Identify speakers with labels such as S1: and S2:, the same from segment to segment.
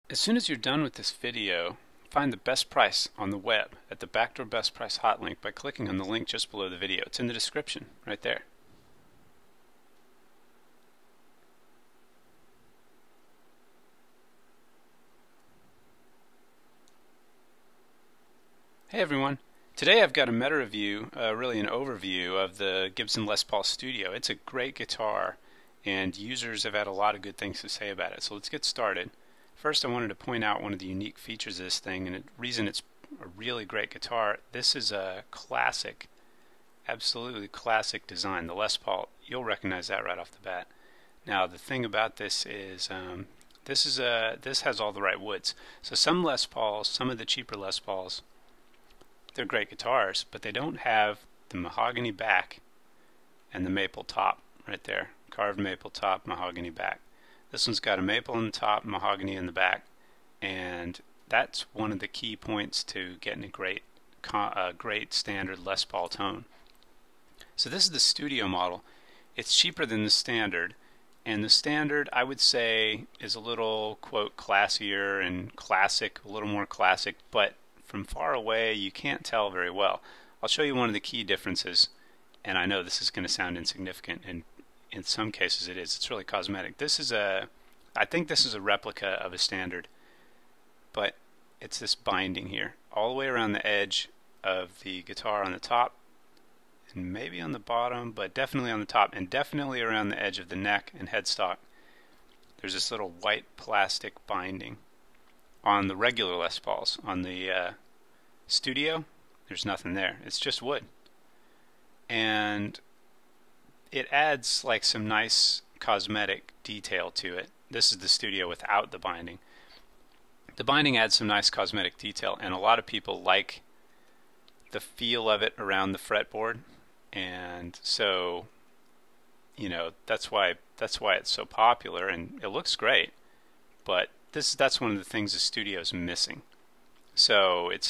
S1: As soon as you're done with this video, find the best price on the web at the Backdoor Best Price Hotlink by clicking on the link just below the video. It's in the description right there. Hey everyone. Today I've got a meta review, really an overview of the Gibson Les Paul Studio. It's a great guitar and users have had a lot of good things to say about it. So let's get started. First I wanted to point out one of the unique features of this thing, and the reason it's a really great guitar. This is a classic, absolutely classic design. The Les Paul, you'll recognize that right off the bat. Now the thing about this is this has all the right woods. So some Les Pauls, some of the cheaper Les Pauls, they're great guitars, but they don't have the mahogany back and the maple top right there. Carved maple top, mahogany back. This one's got a maple in the top, mahogany in the back, and that's one of the key points to getting a great standard Les Paul tone. So this is the studio model. It's cheaper than the standard, and the standard I would say is a little, quote, classier and classic, a little more classic, but from far away you can't tell very well. I'll show you one of the key differences, and I know this is going to sound insignificant, and in some cases it is. It's really cosmetic. I think this is a replica of a standard, but it's this binding here all the way around the edge of the guitar on the top and maybe on the bottom, but definitely on the top and definitely around the edge of the neck and headstock. There's this little white plastic binding. On the regular Les Pauls, on the Studio, there's nothing there. It's just wood. And it adds like some nice cosmetic detail to it. This is the Studio without the binding. The binding adds some nice cosmetic detail, and a lot of people like the feel of it around the fretboard, and so that's why it's so popular, and it looks great, but that's one of the things the Studio is missing. So it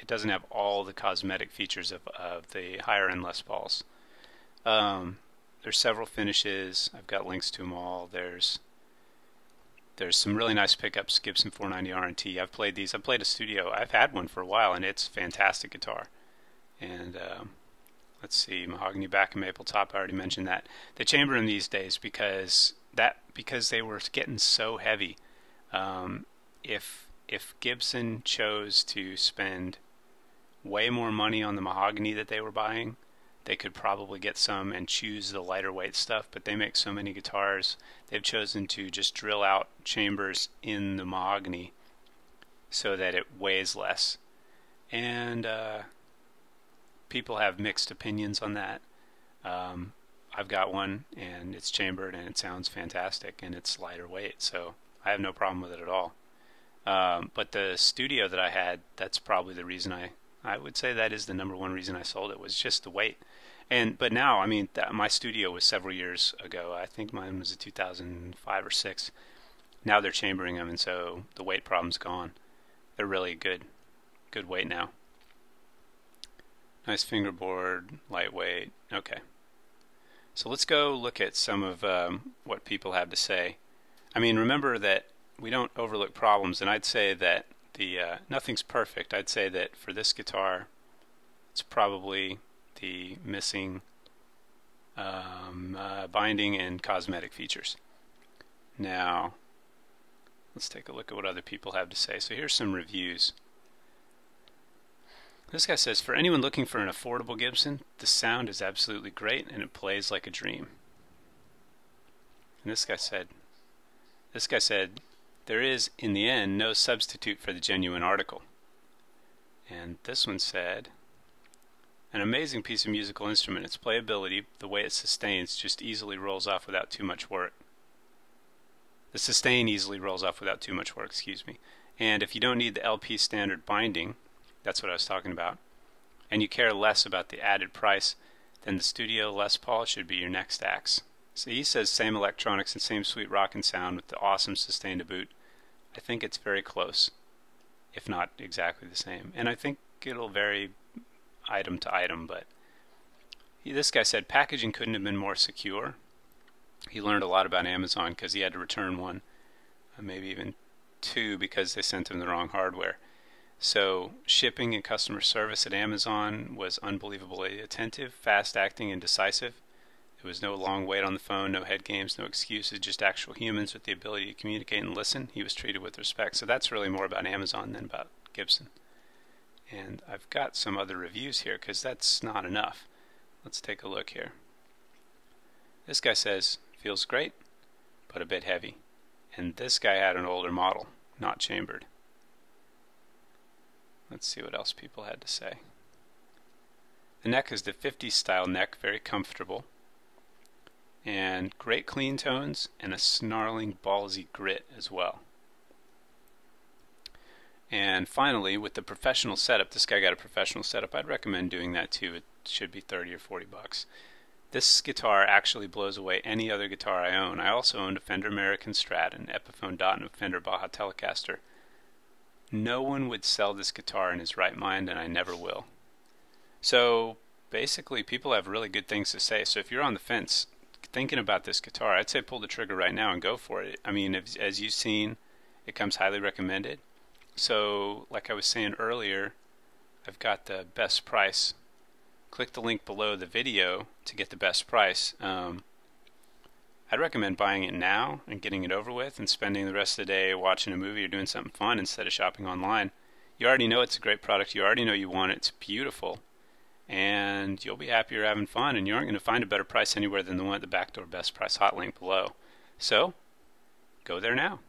S1: doesn't have all the cosmetic features of the higher end Les Pauls. There's several finishes. I've got links to them all. There's some really nice pickups. Gibson 490 R&T. I've played these. I've played a Studio. I've had one for a while, and it's a fantastic guitar. And let's see, mahogany back and maple top. I already mentioned that. They chamber them these days because they were getting so heavy. If Gibson chose to spend way more money on the mahogany that they were buying, they could probably get some and choose the lighter weight stuff, but they make so many guitars, they've chosen to just drill out chambers in the mahogany so that it weighs less. And people have mixed opinions on that. I've got one, and it's chambered, and it sounds fantastic, and it's lighter weight, so I have no problem with it at all. But the Studio that I had, that's probably the reason I would say that is the number one reason I sold it, was just the weight. But now, I mean, my Studio was several years ago. I think mine was a 2005 or 6. Now they're chambering them, and so the weight problem's gone. They're really good weight now. Nice fingerboard, lightweight. Okay. So let's go look at some of what people have to say. I mean, remember that we don't overlook problems, and I'd say that nothing's perfect. I'd say that for this guitar, it's probably the missing binding and cosmetic features. Now, let's take a look at what other people have to say. So here's some reviews. This guy says, for anyone looking for an affordable Gibson, the sound is absolutely great and it plays like a dream. And this guy said, there is, in the end, no substitute for the genuine article. And this one said, an amazing piece of musical instrument. Its playability, the way it sustains, just easily rolls off without too much work. The sustain easily rolls off without too much work, excuse me. And if you don't need the LP standard binding, that's what I was talking about, and you care less about the added price, then the Studio Les Paul should be your next axe. So he says same electronics and same sweet rockin' sound with the awesome sustain to boot. I think it's very close, if not exactly the same. And I think it'll vary item to item, but this guy said packaging couldn't have been more secure. He learned a lot about Amazon because he had to return one maybe even 2 because they sent him the wrong hardware. So shipping and customer service at Amazon was unbelievably attentive, fast acting, and decisive. There was no long wait on the phone, no head games, no excuses, just actual humans with the ability to communicate and listen. He was treated with respect. So that's really more about Amazon than about Gibson. And I've got some other reviews here because that's not enough. Let's take a look here. This guy says, feels great, but a bit heavy. And this guy had an older model, not chambered. Let's see what else people had to say. The neck is the 50s style neck, very comfortable. And great clean tones and a snarling, ballsy grit as well. And finally, with the professional setup, this guy got a professional setup. I'd recommend doing that too. It should be 30 or 40 bucks. This guitar actually blows away any other guitar I own. I also owned a Fender American Strat, an Epiphone Dot, and a Fender Baja Telecaster. No one would sell this guitar in his right mind, and I never will. So basically, people have really good things to say. So if you're on the fence thinking about this guitar, I'd say pull the trigger right now and go for it. I mean, as you've seen, it comes highly recommended. So like I was saying earlier, I've got the best price. Click the link below the video to get the best price. I'd recommend buying it now and getting it over with and spending the rest of the day watching a movie or doing something fun instead of shopping online. You already know it's a great product. You already know you want it. It's beautiful. And you'll be happier having fun, and you aren't going to find a better price anywhere than the one at the backdoor best price Hotlink below. So, go there now.